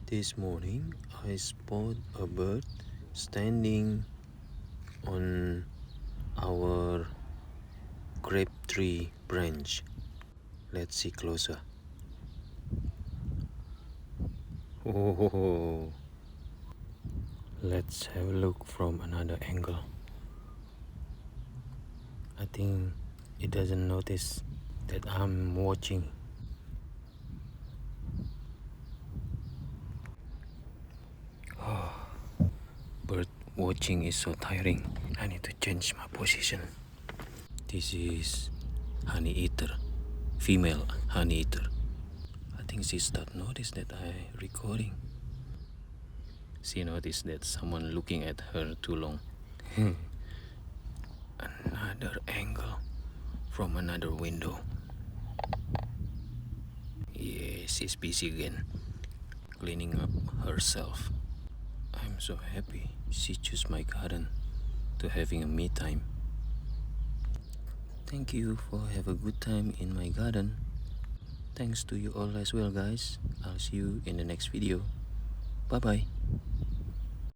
This morning I spot a bird standing on our grape tree branch. Let's see closer. Oh, let's have a look from another angle. I think it doesn't notice that I'm watching. Bird watching is so tiring. I need to change my position. This is honey eater, female honey eater. I think she start notice that I recording. She noticed that someone looking at her too long. Another angle from another window. Yeah, she's busy again, cleaning up herself. I'm so happy she chose my garden to having a me time. Thank you for have a good time in my garden. Thanks to you all as well, guys. I'll see you in the next video. Bye bye.